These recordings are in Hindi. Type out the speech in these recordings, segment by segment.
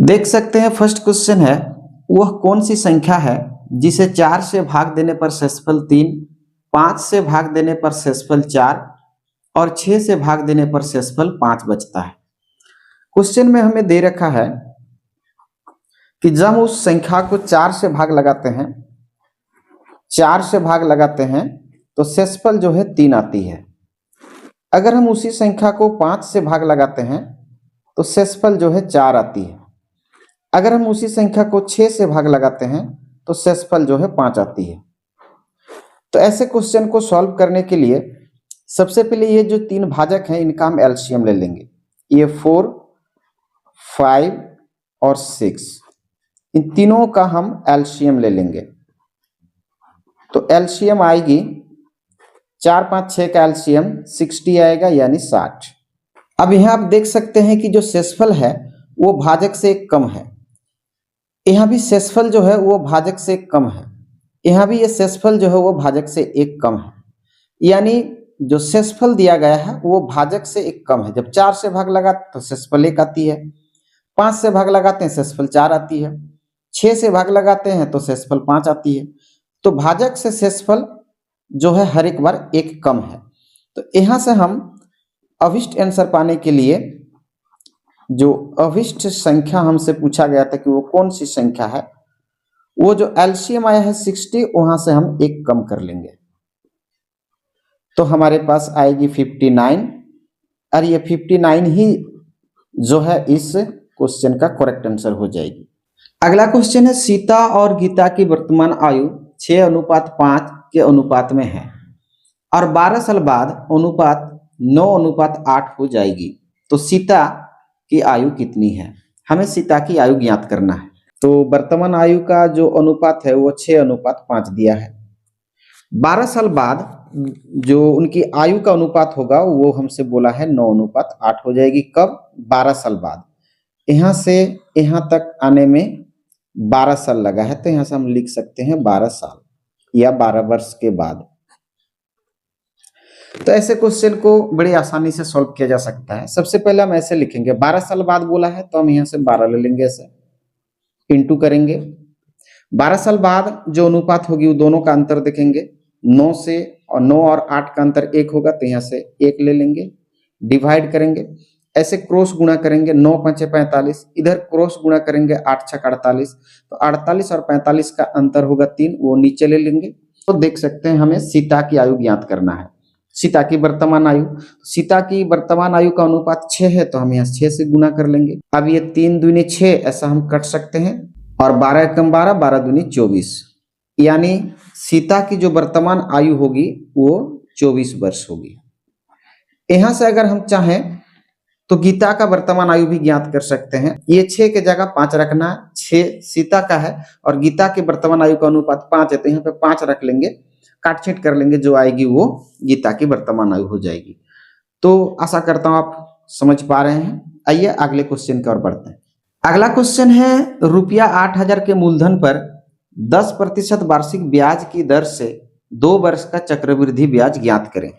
देख सकते हैं फर्स्ट क्वेश्चन है, वह कौन सी संख्या है जिसे 4 से भाग देने पर शेषफल 3, 5 से भाग देने पर शेषफल 4 और 6 से भाग देने पर शेषफल 5 बचता है। क्वेश्चन में हमें दे रखा है कि जब उस संख्या को 4 से भाग लगाते हैं, 4 से भाग लगाते हैं तो शेषफल जो है 3 आती है। अगर हम उसी संख्या को 5 से भाग लगाते हैं तो शेषफल जो है 4 आती है। अगर हम उसी संख्या को 6 से भाग लगाते हैं तो शेषफल जो है 5 आती है। तो ऐसे क्वेश्चन को सॉल्व करने के लिए सबसे पहले ये जो 3 भाजक हैं इनका हम एलसीएम ले लेंगे। ये 4, 5 और 6, इन तीनों का हम एलसीएम ले लेंगे। तो एलसीएम आएगी 4, 5, 6 का एलसीएम 60 आएगा, यानी 60। अब यहाँ आप देख सकते हैं कि जो शेषफल है वो भाजक से कम है। यहाँ भी शेषफल जो है वो भाजक से कम है। यहाँ भी ये शेषफल जो है वो भाजक से 1 कम है, यानी जो शेषफल दिया गया है वो भाजक से 1 कम है। जब 4 से भाग लगा तो शेषफल 1 आती है, 5 से भाग लगाते हैं शेषफल 4 आती है, 6 से भाग लगाते हैं तो शेषफल 5 आती है। तो भाजक से शेषफल जो है हर एक बार 1 कम है। तो यहाँ से हम अभिष्ट आंसर पाने के लिए जो अभिष्ट संख्या हमसे पूछा गया था कि वो कौन सी संख्या है, वो जो एलसीएम आया है 60, वहां से हम 1 कम कर लेंगे तो हमारे पास आएगी 59। और ये 59 ही जो है इस क्वेश्चन का करेक्ट आंसर हो जाएगी। अगला क्वेश्चन है, सीता और गीता की वर्तमान आयु 6:5 के अनुपात में है और 12 साल बाद अनुपात 9:8 हो जाएगी, तो सीता की आयु कितनी है? हमें सीता की आयु ज्ञात करना है। तो वर्तमान आयु का जो अनुपात है वो 6:5 दिया है। 12 साल बाद जो उनकी आयु का अनुपात होगा वो हमसे बोला है 9:8 हो जाएगी। कब? 12 साल बाद। यहाँ से यहाँ तक आने में 12 साल लगा है, तो यहाँ से हम लिख सकते हैं 12 साल या 12 वर्ष के बाद। तो ऐसे क्वेश्चन को बड़ी आसानी से सॉल्व किया जा सकता है। सबसे पहले हम ऐसे लिखेंगे, 12 साल बाद बोला है तो हम यहाँ से 12 ले लेंगे, ऐसे इंटू करेंगे। 12 साल बाद जो अनुपात होगी वो दोनों का अंतर देखेंगे, 9 से, और 9 और 8 का अंतर 1 होगा तो यहाँ से 1 ले लेंगे, डिवाइड करेंगे, ऐसे क्रॉस गुणा करेंगे, 9 5 45, इधर क्रॉस गुणा करेंगे 8 6 48, तो 48 और 45 का अंतर होगा 3, वो नीचे ले लेंगे। तो देख सकते हैं हमें सीता की आयु ज्ञात करना है, सीता की वर्तमान आयु। सीता की वर्तमान आयु का अनुपात 6 है तो हम यहाँ 6 से गुना कर लेंगे। अब ये 3 दूनी 6 ऐसा हम कट सकते हैं, और 12 एकम 12, 12 दूनी 24, यानी सीता की जो वर्तमान आयु होगी वो 24 वर्ष होगी। यहाँ से अगर हम चाहें तो गीता का वर्तमान आयु भी ज्ञात कर सकते हैं। ये 6 के जगह 5 रखना है, 6 सीता का है और गीता की वर्तमान आयु का अनुपात 5 है, तो यहाँ पे 5 रख लेंगे, काट छींट कर लेंगे, जो आएगी वो गीता की वर्तमान आयु हो जाएगी। तो आशा करता हूं आप समझ पा रहे हैं। आइए अगले क्वेश्चन की ओर बढ़ते हैं। अगला क्वेश्चन है, रुपया 8,000 के मूलधन पर 10% वार्षिक ब्याज की दर से 2 वर्ष का चक्रवृद्धि ब्याज ज्ञात करें।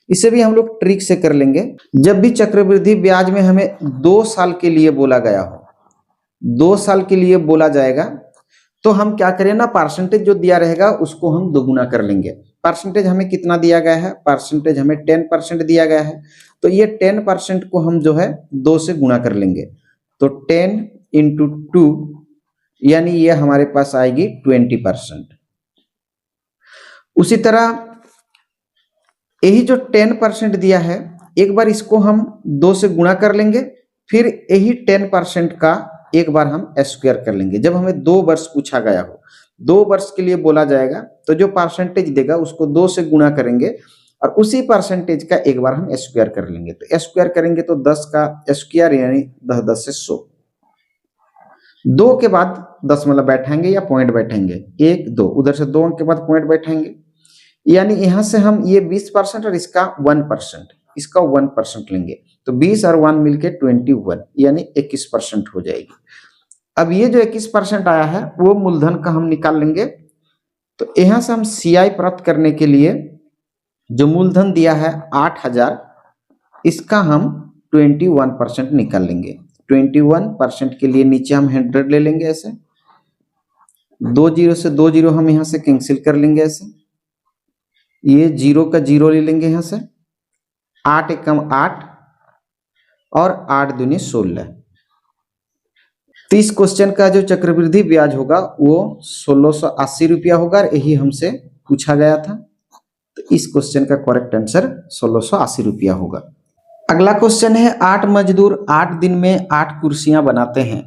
इसे भी हम लोग ट्रिक से कर लेंगे। जब भी चक्रवृद्धि ब्याज में हमें 2 साल के लिए बोला गया हो, 2 साल के लिए बोला जाएगा, तो हम क्या करें ना, परसेंटेज जो दिया रहेगा उसको हम दोगुना कर लेंगे। परसेंटेज हमें कितना दिया गया है? परसेंटेज हमें 10% दिया गया है, तो ये 10% को हम जो है 2 से गुणा कर लेंगे, तो 10 × 2, यानी ये हमारे पास आएगी 20%। उसी तरह यही जो 10% दिया है, एक बार इसको हम 2 से गुणा कर लेंगे, फिर यही 10% का एक बार हम स्क्वायर कर लेंगे। जब हमें 2 वर्ष पूछा गया हो, 2 वर्ष के लिए बोला जाएगा, तो जो परसेंटेज देगा उसको 2 से गुणा करेंगे और उसी परसेंटेज का एक बार हम स्क्वायर कर लेंगे। तो स्क्वायर करेंगे तो 10 का स्क्वायर यानी 10 10 से 100। 2 के बाद दशमलव बैठाएंगे या पॉइंट बैठाएंगे, 1 2, उधर से 2 के बाद पॉइंट बैठाएंगे, यानी यहां से हम ये 20% और इसका 1%, इसका 1% लेंगे, तो 20 और 1 मिलके 21, यानी 21% हो जाएगी। अब ये जो 21% आया है वो मूलधन का हम निकाल लेंगे। तो यहाँ से हम सीआई प्राप्त करने के लिए जो मूलधन दिया है 8,000, इसका हम 21% निकाल लेंगे। 21% के लिए नीचे हम 100 ले लेंगे ऐसे, 2 जीरो से 2 जीरो हम यहाँ से कैंसिल कर लेंगे ऐसे, ये 0 का 0 ले लेंगे यहाँ से, 8 एकम 8 और 8 दूनी 16। तो इस क्वेश्चन का जो चक्रवृद्धि ब्याज होगा वो 1680 रुपया होगा और यही हमसे पूछा गया था। तो इस क्वेश्चन का करेक्ट आंसर 1680 रुपया होगा। अगला क्वेश्चन है 8 मजदूर 8 दिन में 8 कुर्सियां बनाते हैं,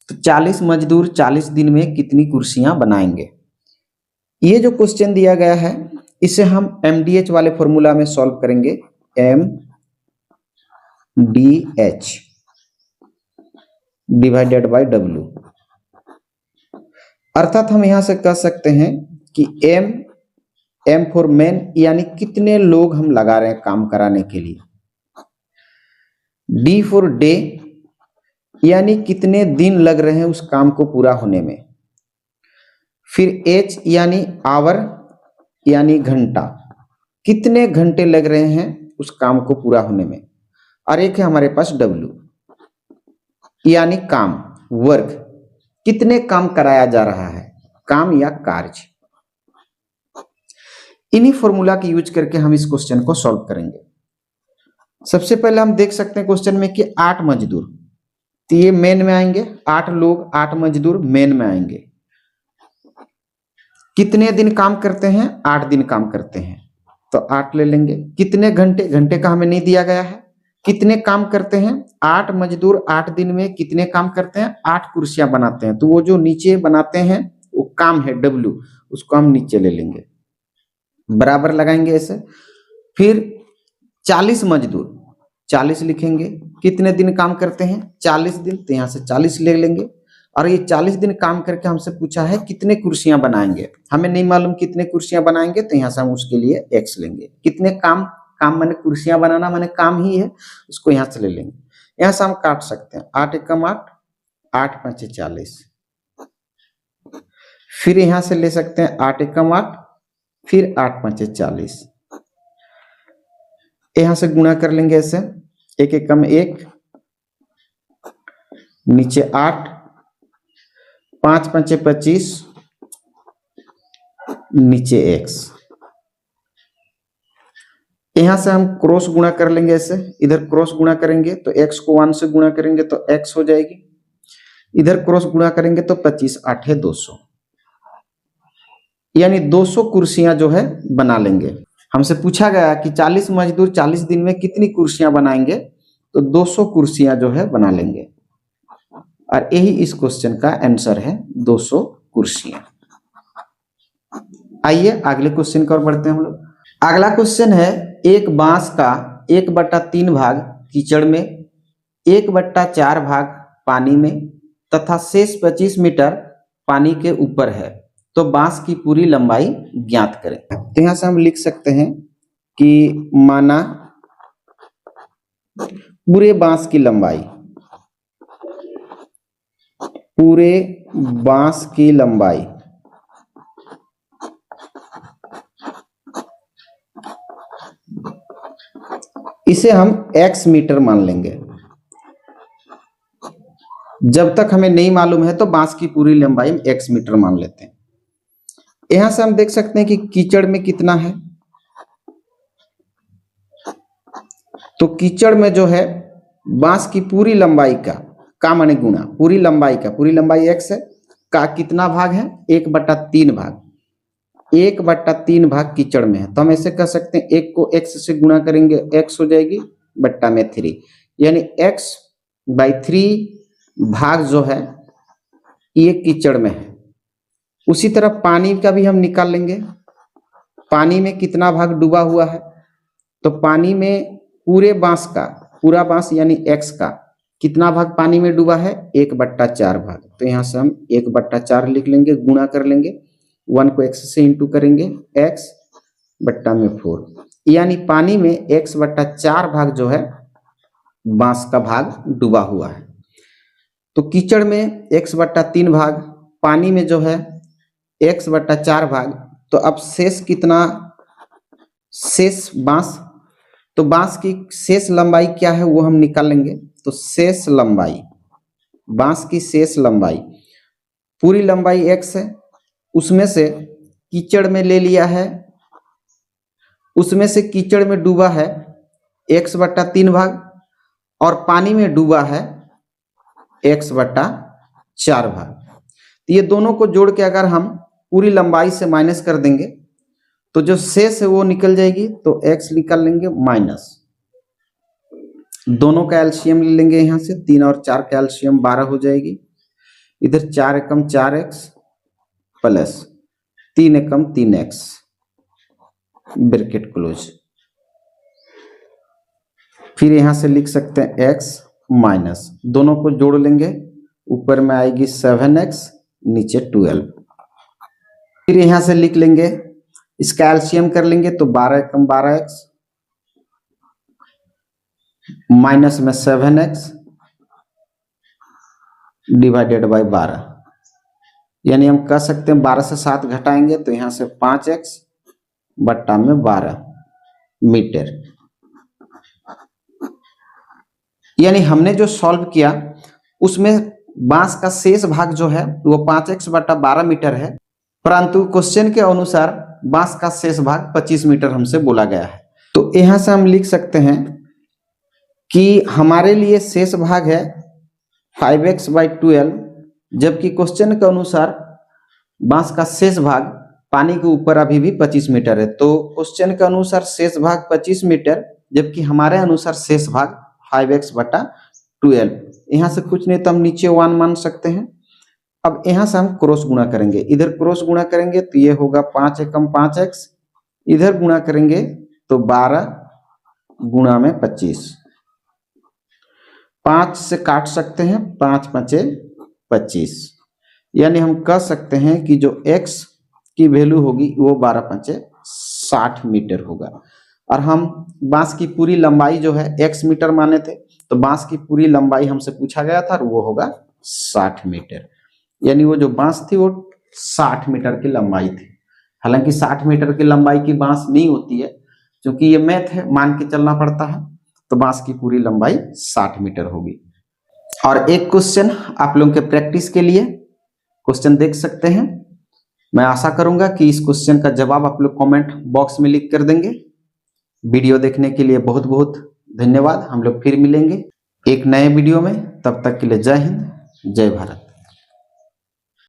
तो 40 मजदूर 40 दिन में कितनी कुर्सियां बनाएंगे। ये जो क्वेश्चन दिया गया है इसे हम MDH वाले फॉर्मूला में सॉल्व करेंगे, MDH डिवाइडेड बाय W। अर्थात हम यहां से कह सकते हैं कि M फॉर मैन, यानी कितने लोग हम लगा रहे हैं काम कराने के लिए, D फॉर डे, यानी कितने दिन लग रहे हैं उस काम को पूरा होने में, फिर H यानी आवर यानी घंटा, कितने घंटे लग रहे हैं उस काम को पूरा होने में, और एक है हमारे पास W यानी काम, वर्क, कितने काम कराया जा रहा है, काम या कार्य। इन्हीं फॉर्मूला की यूज करके हम इस क्वेश्चन को सॉल्व करेंगे। सबसे पहले हम देख सकते हैं क्वेश्चन में कि 8 मजदूर, तो ये मेन में आएंगे, 8 लोग 8 मजदूर मेन में आएंगे। कितने दिन काम करते हैं, 8 दिन काम करते हैं, तो 8 ले लेंगे। कितने घंटे, घंटे का हमें नहीं दिया गया है। कितने काम करते हैं, 8 मजदूर 8 दिन में कितने काम करते हैं, 8 कुर्सियां बनाते हैं, तो वो जो नीचे बनाते हैं वो काम है W, उसको हम नीचे ले लेंगे, बराबर लगाएंगे ऐसे। फिर 40 मजदूर 40 लिखेंगे, कितने दिन काम करते हैं, 40 दिन, तो यहाँ से 40 ले लेंगे। और ये 40 दिन काम करके हमसे पूछा है कितने कुर्सियां बनाएंगे, हमें नहीं मालूम कितने कुर्सियां बनाएंगे, तो यहाँ से हम उसके लिए X लेंगे। कितने काम, काम माने कुर्सियां बनाना माने काम ही है, उसको यहाँ से ले लेंगे। यहाँ से हम काट सकते हैं, 8 एकम 8, 8 5 40, फिर यहाँ से ले सकते हैं 8 एकम 8, फिर 8 5 40, यहां से गुणा कर लेंगे ऐसे, 1 एकम 1, नीचे 8, 5 5 25, नीचे X। यहां से हम क्रॉस गुणा कर लेंगे ऐसे, इधर क्रॉस गुणा करेंगे तो X को 1 से गुणा करेंगे तो X हो जाएगी, इधर क्रॉस गुणा करेंगे तो 25 8 है 200, यानी 200 कुर्सियां जो है बना लेंगे। हमसे पूछा गया कि 40 मजदूर 40 दिन में कितनी कुर्सियां बनाएंगे, तो 200 कुर्सियां जो है बना लेंगे, और यही इस क्वेश्चन का आंसर है 200 कुर्सियां। आइए अगले क्वेश्चन की ओर बढ़ते हैं हम लोग। अगला क्वेश्चन है एक बांस का 1/3 भाग कीचड़ में, 1/4 भाग पानी में तथा शेष 25 मीटर पानी के ऊपर है, तो बांस की पूरी लंबाई ज्ञात करें। तो यहां से हम लिख सकते हैं कि माना पूरे बांस की लंबाई, पूरे बांस की लंबाई इसे हम X मीटर मान लेंगे। जब तक हमें नहीं मालूम है तो बांस की पूरी लंबाई X मीटर मान लेते हैं। यहां से हम देख सकते हैं कि कीचड़ में कितना है, तो कीचड़ में जो है बांस की पूरी लंबाई का माने गुना पूरी लंबाई का, पूरी लंबाई X है, का कितना भाग है, 1/3 भाग, 1/3 भाग कीचड़ में है। तो हम ऐसे कह सकते हैं 1 को X से गुणा करेंगे X हो जाएगी बट्टा में 3, यानी X/3 भाग जो है ये कीचड़ में है। उसी तरह पानी का भी हम निकाल लेंगे, पानी में कितना भाग डूबा हुआ है, तो पानी में पूरे बांस का, पूरा बांस यानी X का कितना भाग पानी में डूबा है, 1/4 भाग। तो यहाँ से हम 1/4 लिख लेंगे, गुणा कर लेंगे, 1 को X से इंटू करेंगे X बट्टा में 4, यानी पानी में X/4 भाग जो है बांस का भाग डूबा हुआ है। तो कीचड़ में X/3 भाग, पानी में जो है X/4 भाग, तो अब शेष कितना, शेष बांस, तो बांस की शेष लंबाई क्या है वो हम निकाल लेंगे। तो शेष लंबाई, बांस की शेष लंबाई, पूरी लंबाई x है, उसमें से कीचड़ में ले लिया है, उसमें से कीचड़ में डूबा है x/3 भाग और पानी में डूबा है x/4 भाग। तो ये दोनों को जोड़ के अगर हम पूरी लंबाई से माइनस कर देंगे तो जो शेष है वो निकल जाएगी, तो x निकाल लेंगे माइनस, दोनों का एलसीएम ले लेंगे, यहाँ से 3 और 4 का एलसीएम 12 हो जाएगी, इधर 4 एकम 4x प्लस 3 एकम 3x ब्रैकेट क्लोज। फिर यहां से लिख सकते हैं x माइनस, दोनों को जोड़ लेंगे, ऊपर में आएगी 7x नीचे 12। फिर यहां से लिख लेंगे, इसका एलसीएम कर लेंगे तो 12 एकम 12x माइनस में 7x डिवाइडेड बाय 12, यानी हम कह सकते हैं 12 से 7 घटाएंगे तो यहां से 5x बट्टा में 12 मीटर। यानी हमने जो सॉल्व किया उसमें बांस का शेष भाग जो है वो 5x बट्टा 12 मीटर है, परंतु क्वेश्चन के अनुसार बांस का शेष भाग 25 मीटर हमसे बोला गया है। तो यहां से हम लिख सकते हैं कि हमारे लिए शेष भाग है 5x/12, जबकि क्वेश्चन के अनुसार बांस का शेष भाग पानी के ऊपर अभी भी 25 मीटर है। तो क्वेश्चन के अनुसार शेष भाग 25 मीटर, जबकि हमारे अनुसार शेष भाग 5x/12। यहाँ से कुछ नहीं तो हम नीचे 1 मान सकते हैं। अब यहाँ से हम क्रॉस गुणा करेंगे, इधर क्रॉस गुणा करेंगे तो ये होगा 5 एकम 5x, इधर गुणा करेंगे तो 12 गुणा में 25, 5 से काट सकते हैं, 5 5 25, यानी हम कह सकते हैं कि जो x की वैल्यू होगी वो 12 5 60 मीटर होगा। और हम बांस की पूरी लंबाई जो है x मीटर माने थे, तो बांस की पूरी लंबाई हमसे पूछा गया था और वो होगा 60 मीटर, यानी वो जो बांस थी वो 60 मीटर की लंबाई थी। हालांकि 60 मीटर की लंबाई की बांस नहीं होती है, क्योंकि ये मैथ है, मान के चलना पड़ता है, तो बांस की पूरी लंबाई 60 मीटर होगी। और एक क्वेश्चन आप लोगों के प्रैक्टिस के लिए क्वेश्चन देख सकते हैं। मैं आशा करूंगा कि इस क्वेश्चन का जवाब आप लोग कमेंट बॉक्स में लिख कर देंगे। वीडियो देखने के लिए बहुत बहुत धन्यवाद। हम लोग फिर मिलेंगे एक नए वीडियो में, तब तक के लिए जय हिंद, जय भारत।